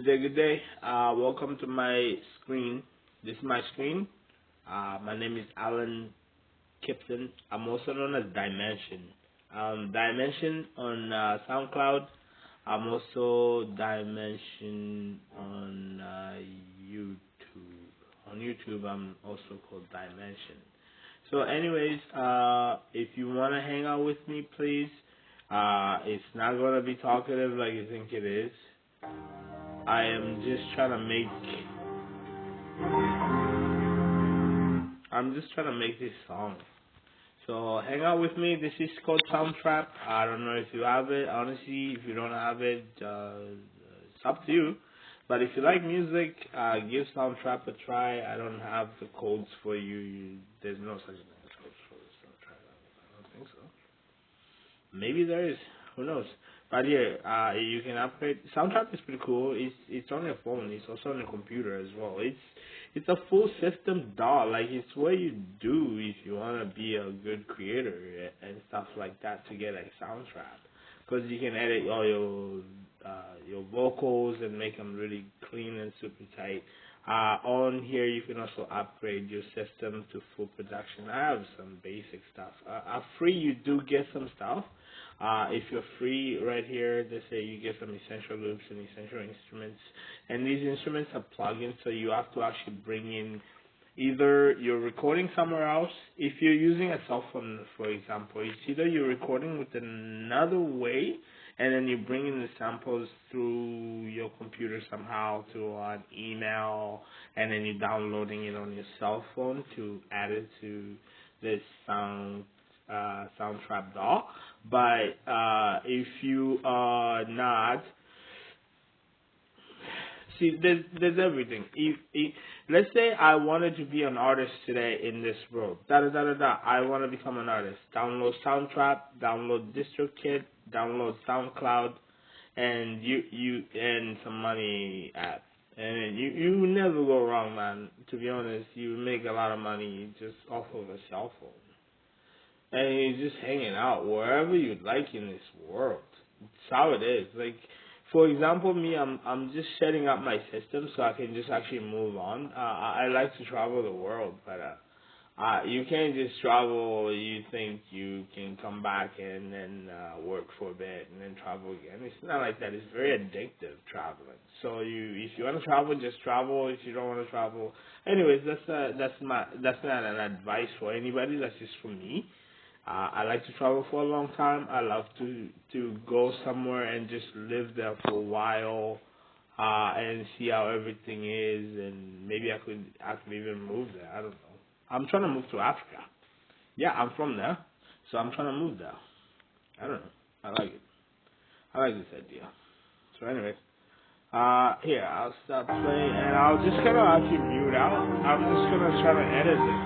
Good day. Welcome to my screen. This is my screen. My name is Alan Kipton. I'm also known as Dimension. Dimension on SoundCloud. I'm also Dimension on YouTube. On YouTube, I'm also called Dimension. So, anyways, if you want to hang out with me, please. It's not gonna be talkative like you think it is. I am just trying to make this song. So hang out with me. This is called Soundtrap. I don't know if you have it. Honestly, if you don't have it, it's up to you. But if you like music, give Soundtrap a try. I don't have the codes for you. There's no such thing as codes for Soundtrap. I don't think so. Maybe there is. Who knows? But yeah, you can upgrade. Soundtrap is pretty cool. It's on your phone. It's also on your computer as well. It's a full system DAW. Like it's what you do if you want to be a good creator and stuff like that to get like Soundtrap, because you can edit all your vocals and make them really clean and super tight. On here, you can also upgrade your system to full production. I have some basic stuff. Free, you do get some stuff. If you're free, right here, they say you get some essential loops and essential instruments. And these instruments are plugins, so you have to actually bring in either you're recording somewhere else. If you're using a cell phone, for example, it's either you're recording with another way, and then you bring in the samples through your computer somehow to an email, and then you're downloading it on your cell phone to add it to this Soundtrap DAW. But if you are not, see, there's everything. If let's say I wanted to be an artist today in this world, I want to become an artist. Download Soundtrap, download DistroKid, download SoundCloud, and you earn some money at. And you never go wrong, man. To be honest, you make a lot of money just off of a cell phone. And you're just hanging out wherever you'd like in this world. It's how it is. Like, for example, me, I'm just setting up my system so I can just actually move on. I like to travel the world, but you can't just travel. You think you can come back and then work for a bit and then travel again. It's not like that. It's very addictive traveling. So if you want to travel, just travel. If you don't want to travel, anyways, that's not an advice for anybody. That's just for me. I like to travel for a long time. I love to go somewhere and just live there for a while and see how everything is, and maybe I could even move there. I don't know. I'm trying to move to Africa. Yeah, I'm from there, so I'm trying to move there. I don't know. I like it. I like this idea. So anyway, here, I'll stop playing, and I'll just kind of actually mute out. I'm just going to try to edit this.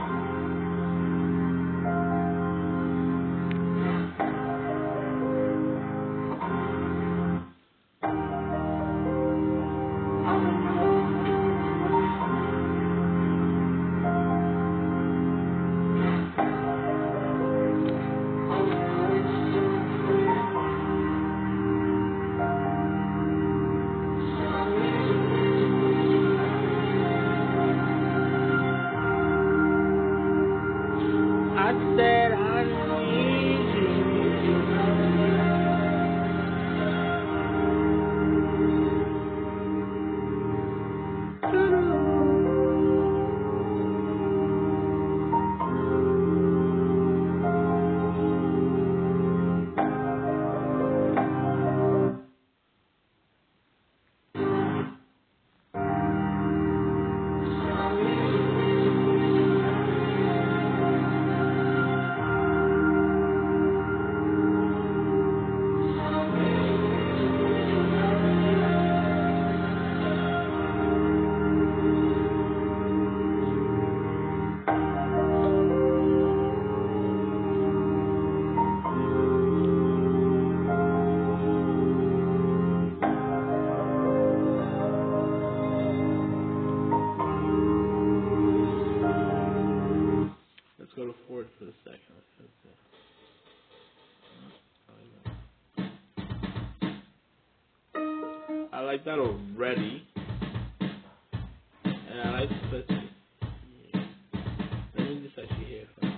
I like that already. And I like, let's see. Let me just actually hear it from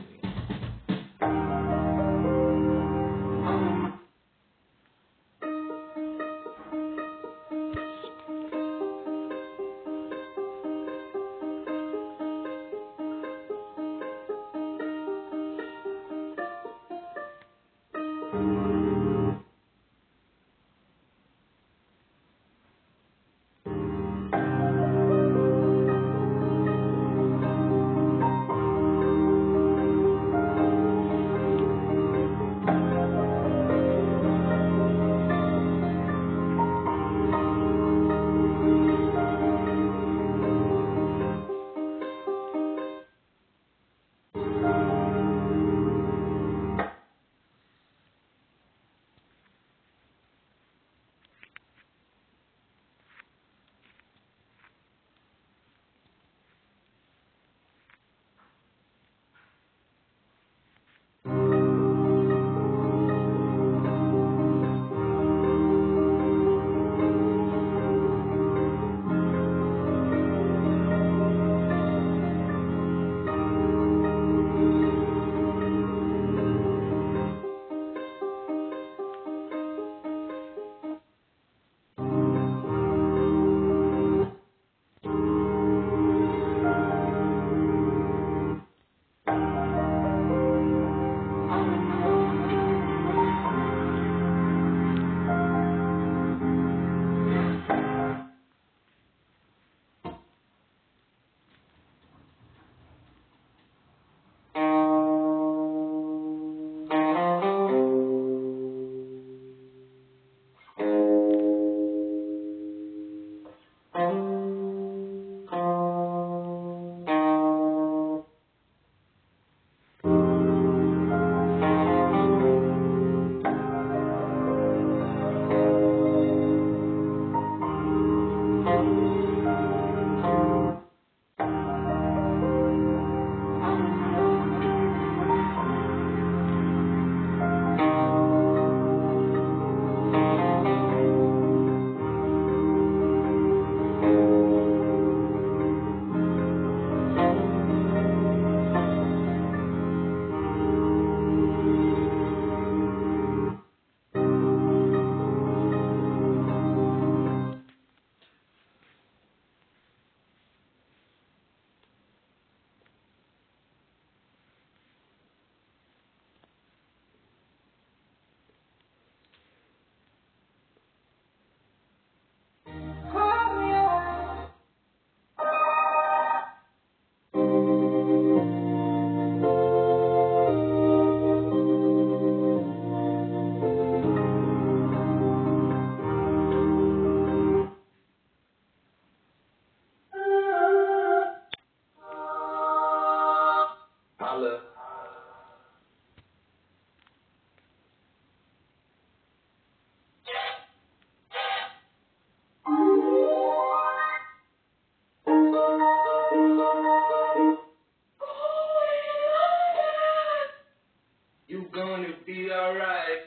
You gonna be alright.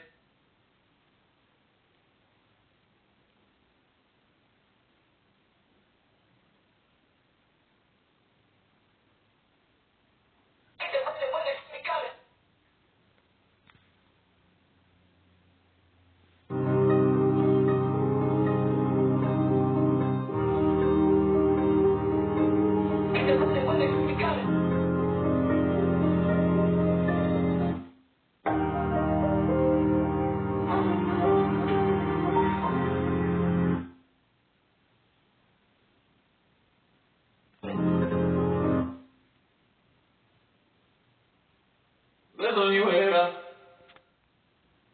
Let's on your head up.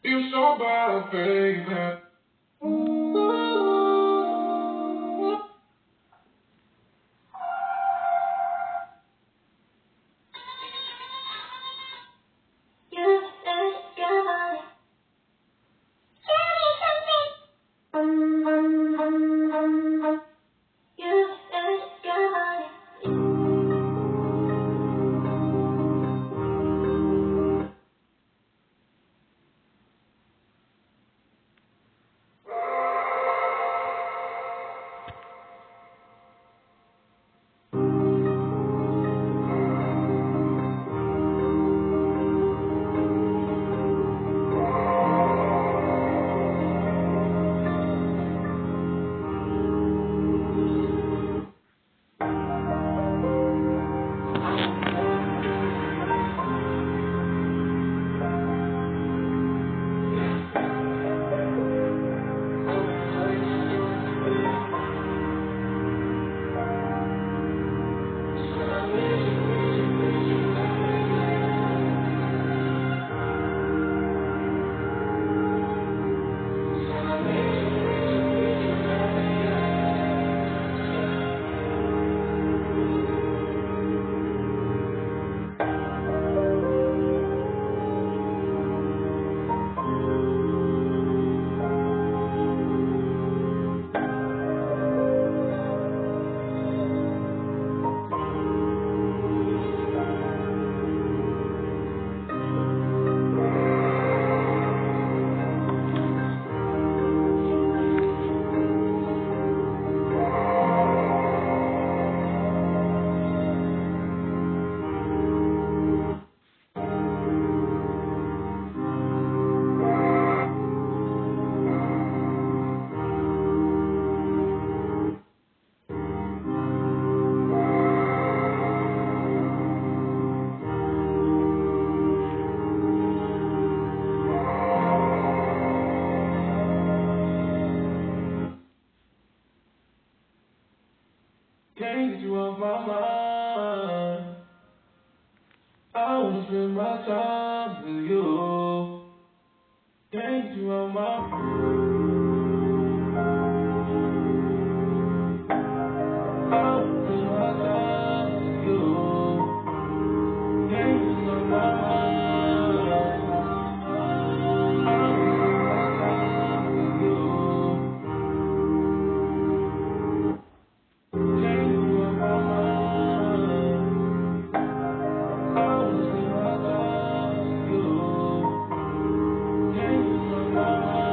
You so bad, baby. Can't get you off my mind. I wanna spend my time with you. Can't get you off my mind. I wanna spend my time with you. Can't get you off my mind. I wanna spend my time with you. Can't get you off my mind. I wanna spend my time with you. Can't get you off my mind.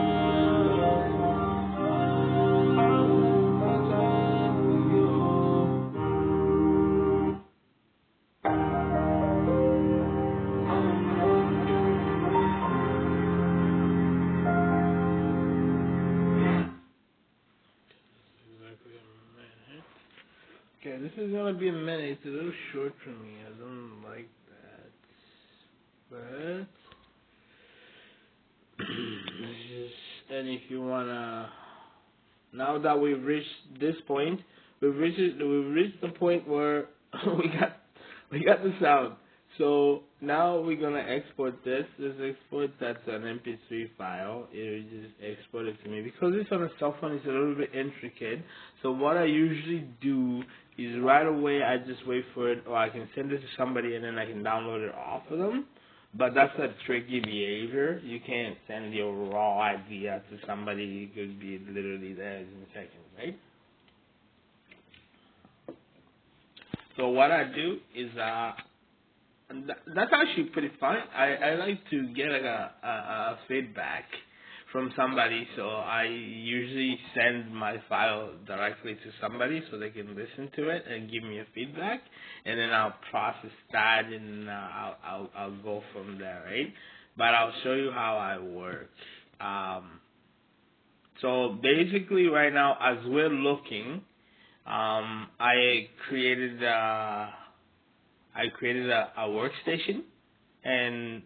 I wanna spend my time with you. Exactly a minute. Okay, this is gonna be a minute. It's a little short for me. I don't like that. But it's just, and if you wanna, now that we've reached this point, we've reached the point where we got the sound. So now we're gonna export this. This export that's an MP3 file. You just export it to me because it's on a cell phone. It's a little bit intricate. So what I usually do is right away I just wait for it, or I can send it to somebody and then I can download it off of them. But that's a tricky behavior. You can't send your raw idea to somebody. It could be literally there in seconds, right? So what I do is that's actually pretty fun. I like to get like a feedback from somebody, so I usually send my file directly to somebody so they can listen to it and give me a feedback, and then I'll process that and I'll go from there, right? But I'll show you how I work. So basically, right now, as we're looking, I created a workstation, and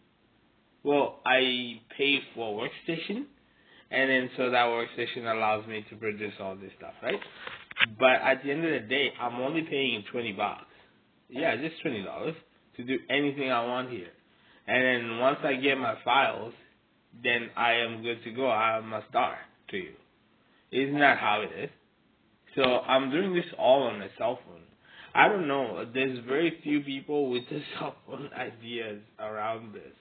well, I pay for a workstation, and then so that workstation allows me to produce all this stuff, right? But at the end of the day, I'm only paying $20. Yeah, just $20 to do anything I want here. And then once I get my files, then I am good to go. I'm a star to you. Isn't that how it is? So I'm doing this all on a cell phone. I don't know. There's very few people with the cell phone ideas around this.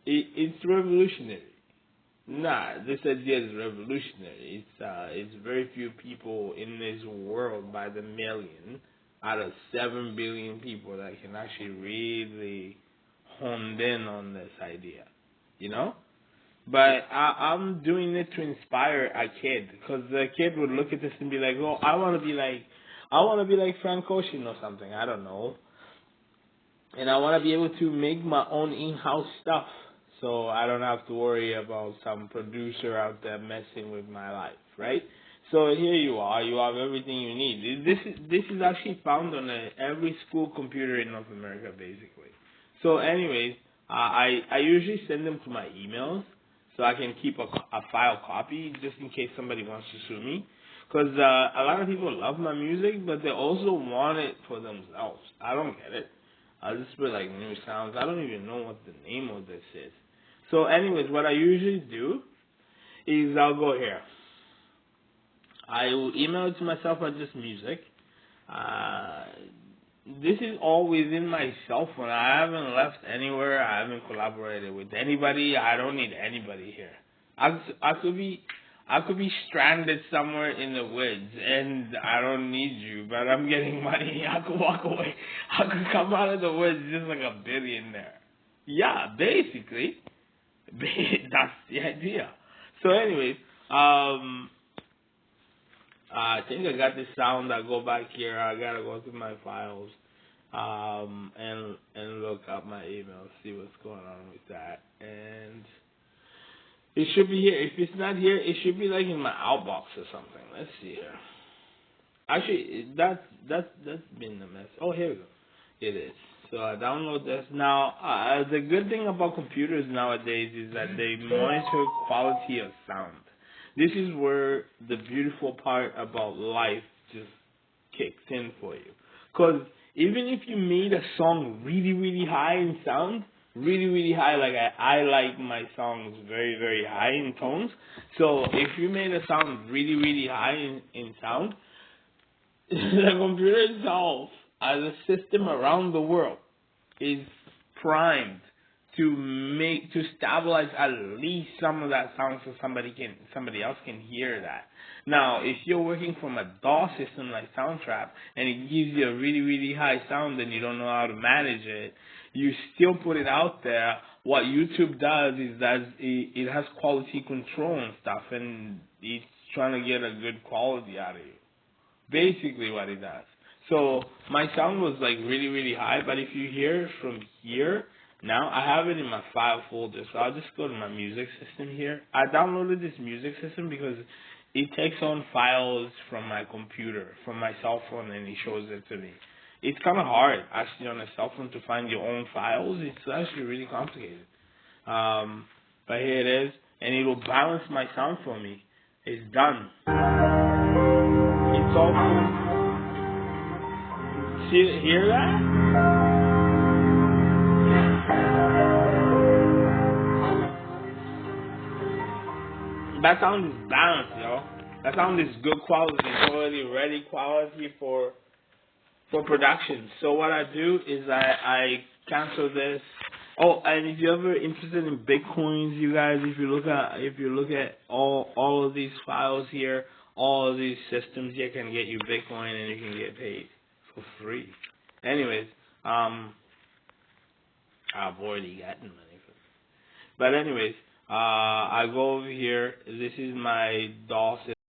It's revolutionary. Nah, this idea is revolutionary. It's very few people in this world by the million out of 7 billion people that can actually really hone in on this idea, you know? But I'm doing it to inspire a kid, because the kid would look at this and be like, "Oh, I want to be like Frank Ocean or something. I don't know, and I want to be able to make my own in-house stuff, so I don't have to worry about some producer out there messing with my life, right?" So here you are. You have everything you need. This is actually found on every school computer in North America, basically. So, anyways, I usually send them to my emails, so I can keep a file copy just in case somebody wants to sue me. Because a lot of people love my music, but they also want it for themselves. I don't get it. I just put like new sounds. I don't even know what the name of this is. So anyways, what I usually do is I'll go here. I will email it to myself as just music. This is all within my cell phone. I haven't left anywhere. I haven't collaborated with anybody. I don't need anybody here. I could be stranded somewhere in the woods, and I don't need you, but I'm getting money. I could walk away. I could come out of the woods just like a billionaire. Yeah, basically, that's the idea. So, anyways, I think I got this sound. I go back here. I gotta go through my files, and look up my email, see what's going on with that, and it should be here. If it's not here, it should be like in my outbox or something. Let's see here. Actually, that's been a mess. Oh, here we go. It is. So I download this now. The good thing about computers nowadays is that they monitor quality of sound. This is where the beautiful part about life just kicks in for you. Because even if you made a song really, really high in sound, really, really high, like I like my songs very, very high in tones. So if you made a sound really, really high in sound, the computer itself, as a system around the world, is primed to stabilize at least some of that sound so somebody else can hear that. Now, if you're working from a DAW system like Soundtrap and it gives you a really, really high sound and you don't know how to manage it, you still put it out there. What YouTube does is that it has quality control and stuff, and it's trying to get a good quality out of you. Basically what it does. So my sound was like really, really high, but if you hear from here, now I have it in my file folder. So I'll just go to my music system here. I downloaded this music system because it takes on files from my computer, from my cell phone, and it shows it to me. It's kind of hard actually on a cell phone to find your own files. It's actually really complicated. But here it is, and it will balance my sound for me. It's done. It's all cool. Hear that? That sound is balanced, yo. That sound is good quality. It's already ready quality for production. So what I do is I cancel this. Oh, and if you're ever interested in Bitcoins, you guys, if you look at all of these files here, all of these systems here can get you Bitcoin and you can get paid for free. Anyways, I've already gotten money for it. But anyways, I go over here. This is my DAW system.